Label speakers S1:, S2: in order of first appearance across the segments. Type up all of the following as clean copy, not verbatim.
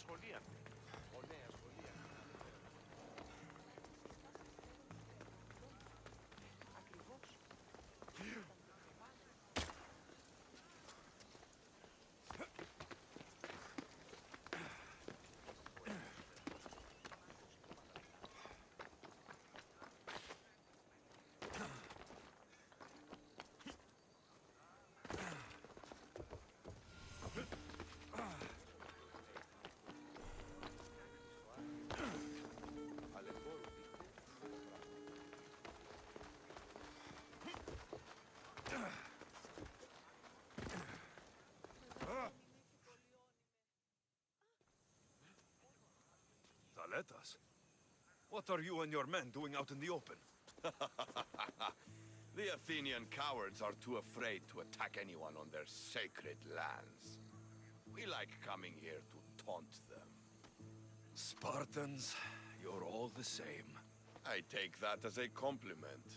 S1: σχολεία. Ω, νέα σχολεία. Ακριβώς.
S2: Taletas? What are you and your men doing out in the open?
S3: The Athenian cowards are too afraid to attack anyone on their sacred lands. We like coming here to taunt them.
S2: Spartans, you're all the same.
S3: I take that as a compliment.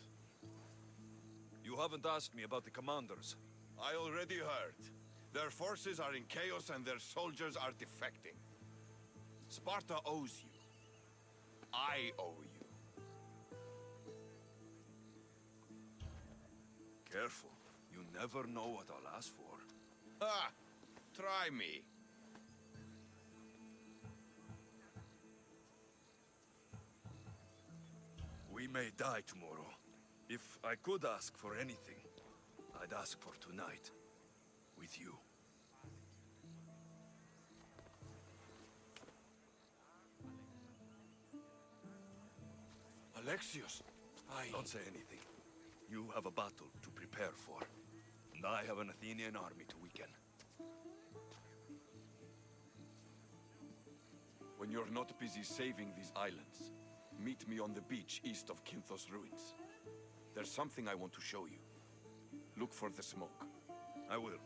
S2: You haven't asked me about the commanders.
S3: I already heard. Their forces are in chaos and their soldiers are defecting. Sparta owes you. I owe you.
S2: Careful. You never know what I'll ask for.
S3: Ah! Try me.
S2: We may die tomorrow. If I could ask for anything, I'd ask for tonight. With you.
S3: Alexios,
S2: Don't say anything. You have a battle to prepare for. And I have an Athenian army to weaken.
S3: When you're not busy saving these islands, meet me on the beach east of Kinthos ruins. There's something I want to show you. Look for the smoke.
S2: I will.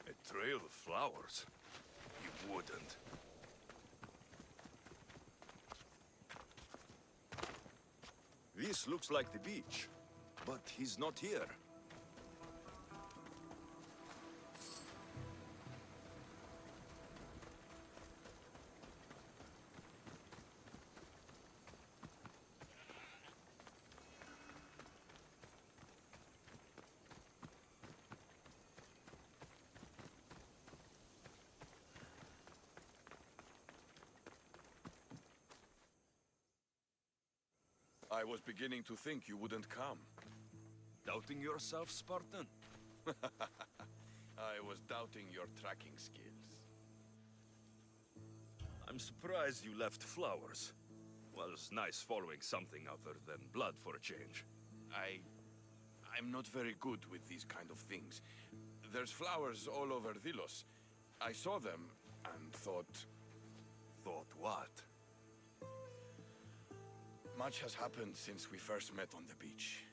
S2: A trail of flowers? You wouldn't. This looks like the beach, but he's not here.
S3: I was beginning to think you wouldn't come.
S2: Doubting yourself, Spartan?
S3: I was doubting your tracking skills.
S2: I'm surprised you left flowers. Well, it's nice following something other than blood for a change.
S3: I'm not very good with these kind of things. There's flowers all over Delos. I saw them and thought...
S2: Thought what?
S3: Much has happened since we first met on the beach.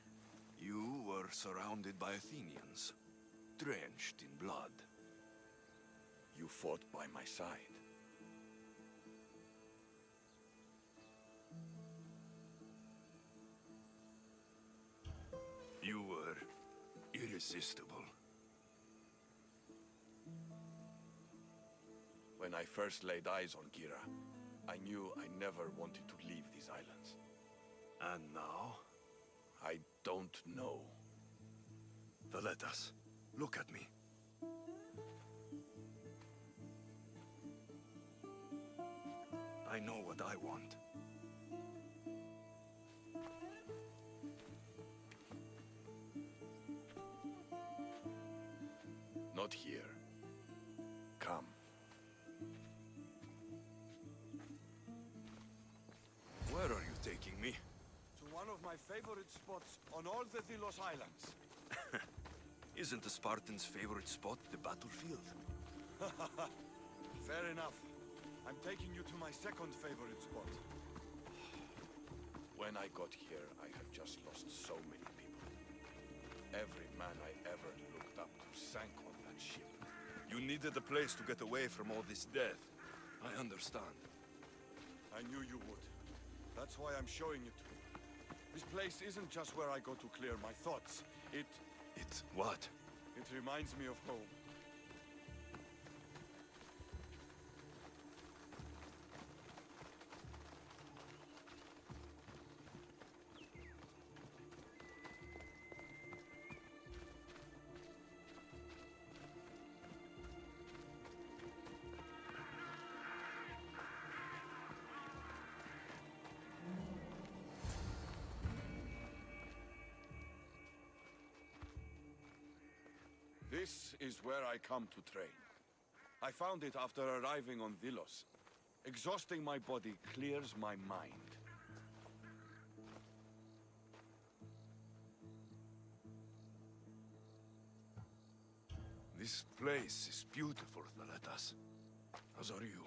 S2: You were surrounded by Athenians, drenched in blood.
S3: You fought by my side.
S2: irresistible.
S3: When I first laid eyes on Kira, I knew I never wanted to leave these islands.
S2: And now?
S3: I don't know.
S2: Valetas, look at me. I know what I want.
S3: Not here. Come.
S2: Where are you taking me?
S3: To one of my favorite spots on all the Delos Islands.
S2: Isn't the Spartan's favorite spot the battlefield?
S3: Fair enough. I'm taking you to my second favorite spot. When I got here, I had just lost so many people. Every man I ever looked up to sank on that ship.
S2: You needed a place to get away from all this death. I understand.
S3: I knew you would. That's why I'm showing it to you. This place isn't just where I go to clear my thoughts.
S2: It's what?
S3: It reminds me of home. This is where I come to train. I found it after arriving on Delos. Exhausting my body clears my mind.
S2: This place is beautiful, Valetas. As are you.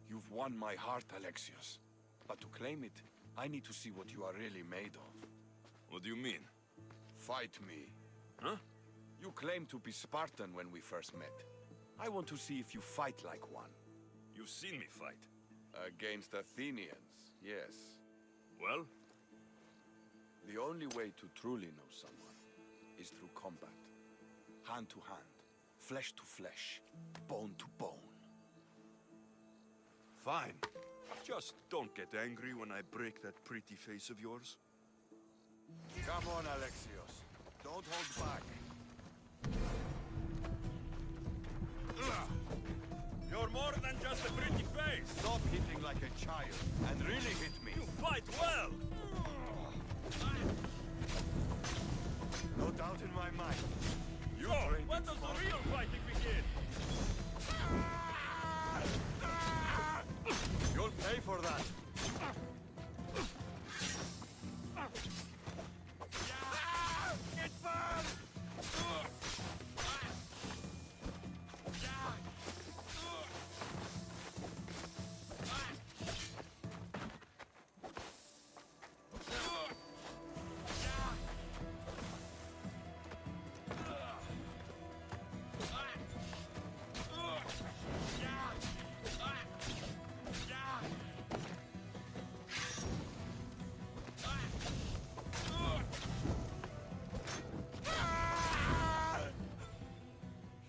S3: You've won my heart, Alexios. But to claim it, I need to see what you are really made of.
S2: What do you mean?
S3: Fight me.
S2: Huh?
S3: You claimed to be Spartan when we first met. I want to see if you fight like one.
S2: You've seen me fight.
S3: Against Athenians, yes.
S2: Well?
S3: The only way to truly know someone is through combat. Hand to hand, flesh to flesh, bone to bone.
S2: Fine. Just don't get angry when I break that pretty face of yours.
S3: Come on, Alexios. Don't hold back.
S2: You're more than just a pretty face.
S3: Stop hitting like a child and really hit me.
S2: You fight well.
S3: No doubt in my mind. You
S2: So,
S3: trained
S2: when
S3: in
S2: does the
S3: Sparta.
S2: real fighting begin?
S3: You'll pay for that. Get back!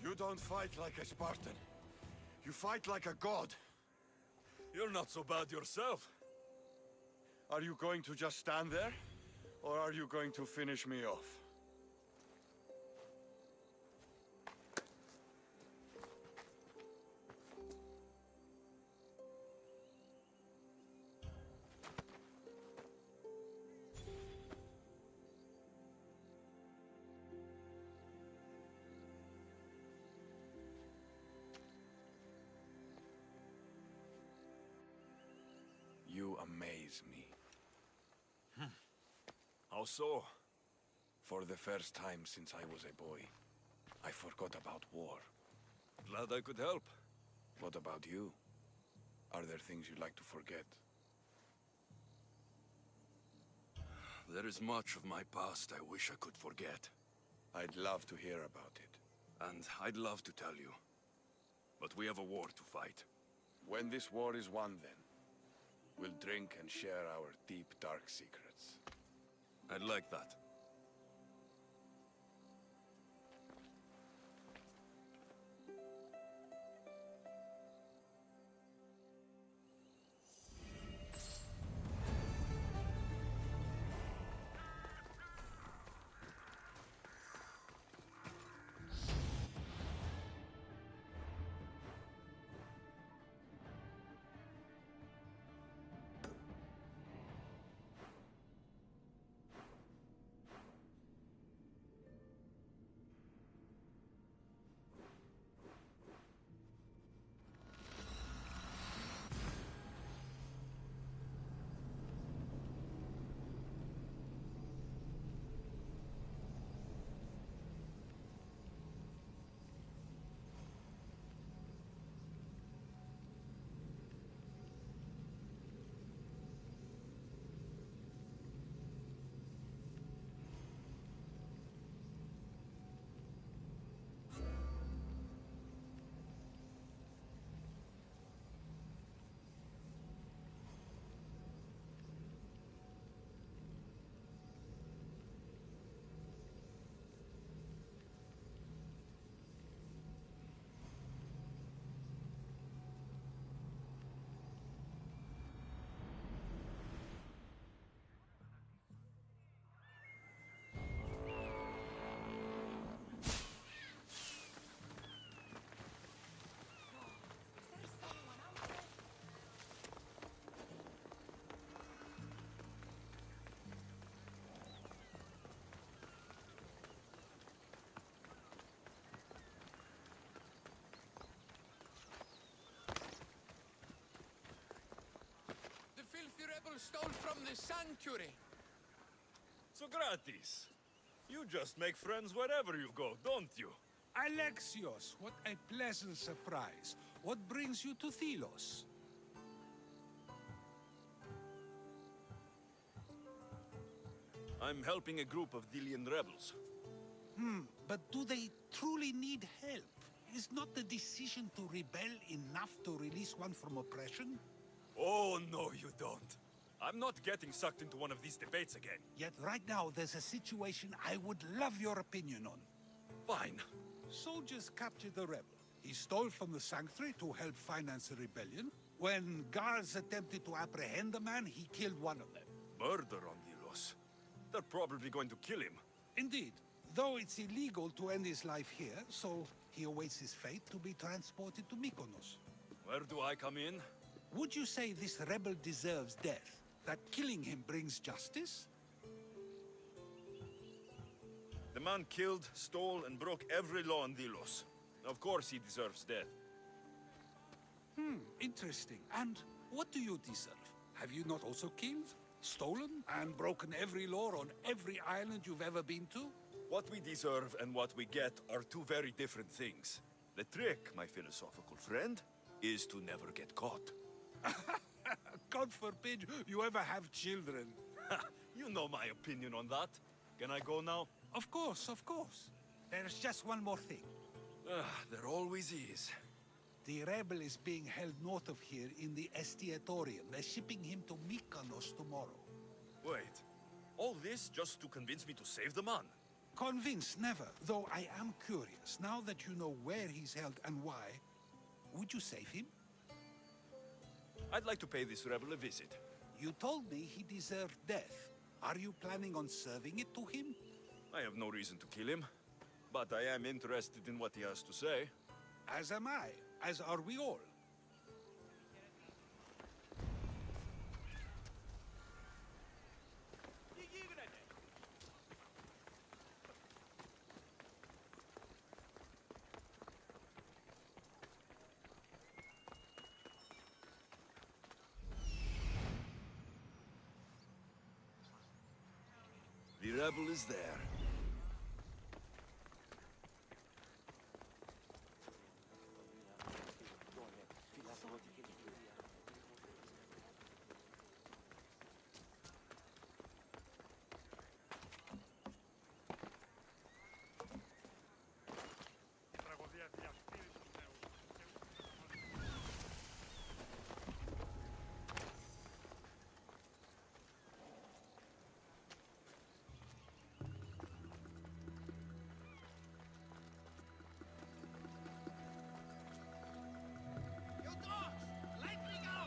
S3: You don't fight like a Spartan. You fight like a god.
S2: You're not so bad yourself.
S3: Are you going to just stand there? Or are you going to finish me off? You amaze me.
S2: How so?
S3: For the first time since I was a boy, I forgot about war.
S2: Glad I could help.
S3: What about you? Are there things you'd like to forget?
S2: There is much of my past I wish I could forget.
S3: I'd love to hear about it.
S2: And I'd love to tell you. But we have a war to fight.
S3: When this war is won, then, we'll drink and share our deep, dark secrets.
S2: I'd like that.
S4: rebels stole from the sanctuary.
S2: Sokratis, you just make friends wherever you go, don't you?
S5: Alexios, what a pleasant surprise. What brings you to Thelos?
S2: I'm helping a group of Delian rebels.
S5: But do they truly need help? Is not the decision to rebel enough to release one from oppression?
S2: Oh, no, you don't. I'm not getting sucked into one of these debates again.
S5: Yet right now there's a situation I would love your opinion on.
S2: Fine.
S5: Soldiers captured the rebel. He stole from the sanctuary to help finance the rebellion. When guards attempted to apprehend the man, he killed one of them.
S2: Murder on Delos. They're probably going to kill him.
S5: Indeed. Though it's illegal to end his life here, so he awaits his fate to be transported to Mykonos.
S2: Where do I come in?
S5: Would you say this rebel deserves death? That killing him brings justice?
S2: The man killed, stole, and broke every law on Delos. Of course he deserves death.
S5: Interesting. And what do you deserve? Have you not also killed, stolen, and broken every law on every island you've ever been to?
S2: What we deserve and what we get are two very different things. The trick, my philosophical friend, is to never get caught.
S5: God forbid you ever have children.
S2: You know my opinion on that. Can I go now?
S5: Of course, of course. There's just one more thing.
S2: There always is.
S5: The rebel is being held north of here in the Estiatorium. They're shipping him to Mykonos tomorrow.
S2: Wait, all this just to convince me to save the man?
S5: Convinced, never. Though I am curious, now that you know where he's held and why, would you save him?
S2: I'd like to pay this rebel a visit.
S5: You told me he deserved death. Are you planning on serving it to him?
S2: I have no reason to kill him, but I am interested in what he has to say.
S5: As am I, as are we all.
S2: The rebel is there.
S4: You dogs! Let me go!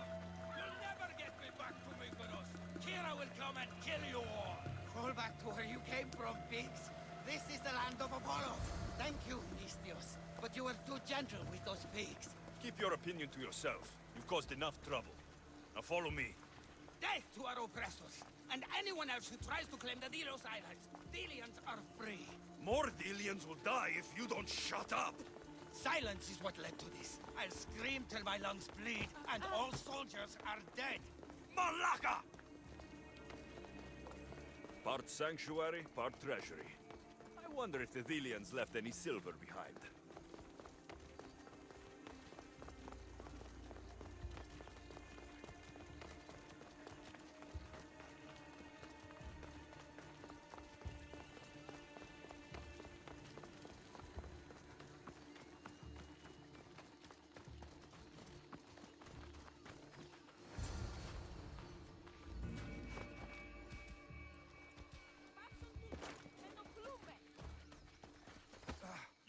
S4: You'll never get me back to Mykonos! Kira will come and kill you all!
S6: Crawl back to where you came from, pigs. This is the land of Apollo. Thank you, Nistios. But you were too gentle with those pigs.
S2: Keep your opinion to yourself. You've caused enough trouble. Now follow me.
S6: Death to our oppressors. And anyone else who tries to claim the Delos Islands. Delians are free.
S2: More Delians will die if you don't shut up!
S6: Silence is what led to this. I'll scream till my lungs bleed, and all soldiers are dead.
S2: Malaka! Part sanctuary, part treasury. I wonder if the Delians left any silver behind.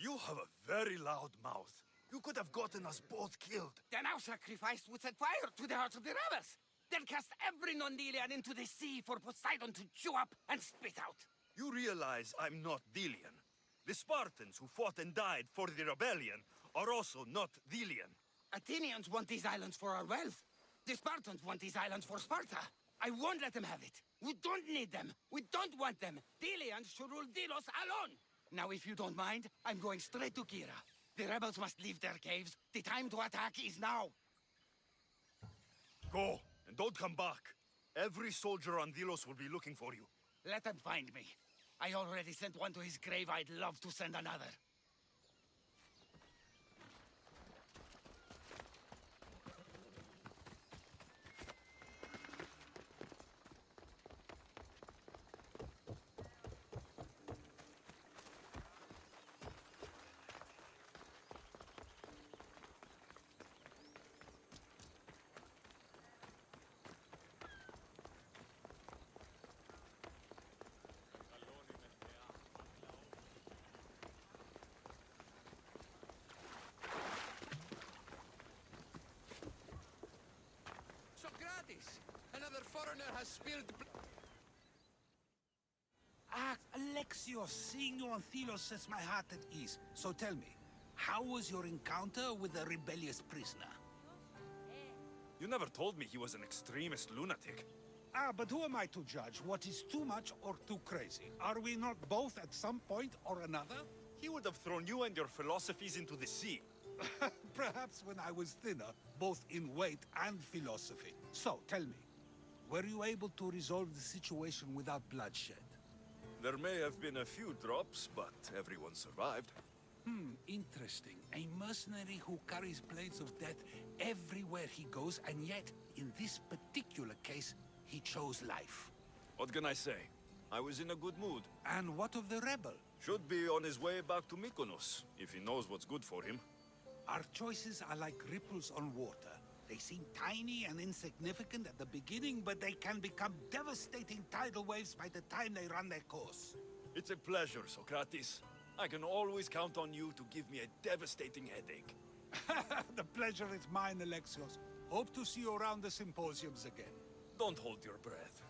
S2: You have a very loud mouth. You could have gotten us both killed.
S6: Then our sacrifice would set fire to the hearts of the rebels. Then cast every non-Delian into the sea for Poseidon to chew up and spit out.
S2: You realize I'm not Delian. The Spartans who fought and died for the rebellion are also not Delian.
S6: Athenians want these islands for our wealth. The Spartans want these islands for Sparta. I won't let them have it. We don't need them. We don't want them. Delians should rule Delos alone. Now, if you don't mind, I'm going straight to Kira. The rebels must leave their caves. The time to attack is now.
S2: Go, and don't come back. Every soldier on Delos will be looking for you.
S6: Let them find me. I already sent one to his grave. I'd love to send another.
S4: Sokratic! Another foreigner has spilled
S5: Ah, Alexios, seeing you on Thelos sets my heart at ease. So tell me, how was your encounter with the rebellious prisoner?
S2: You never told me he was an extremist lunatic.
S5: Ah, but who am I to judge what is too much or too crazy? Are we not both at some point or another?
S2: He would have thrown you and your philosophies into the sea.
S5: Perhaps when I was thinner, both in weight and philosophy. So, tell me, were you able to resolve the situation without bloodshed?
S2: There may have been a few drops, but everyone survived.
S5: Interesting. A mercenary who carries blades of death everywhere he goes, and yet, in this particular case, he chose life.
S2: What can I say? I was in a good mood.
S5: And what of the rebel?
S2: Should be on his way back to Mykonos, if he knows what's good for him.
S5: Our choices are like ripples on water. They seem tiny and insignificant at the beginning, but they can become devastating tidal waves by the time they run their course.
S2: It's a pleasure, Sokratis. I can always count on you to give me a devastating headache.
S5: The pleasure is mine, Alexios. Hope to see you around the symposiums again.
S2: Don't hold your breath.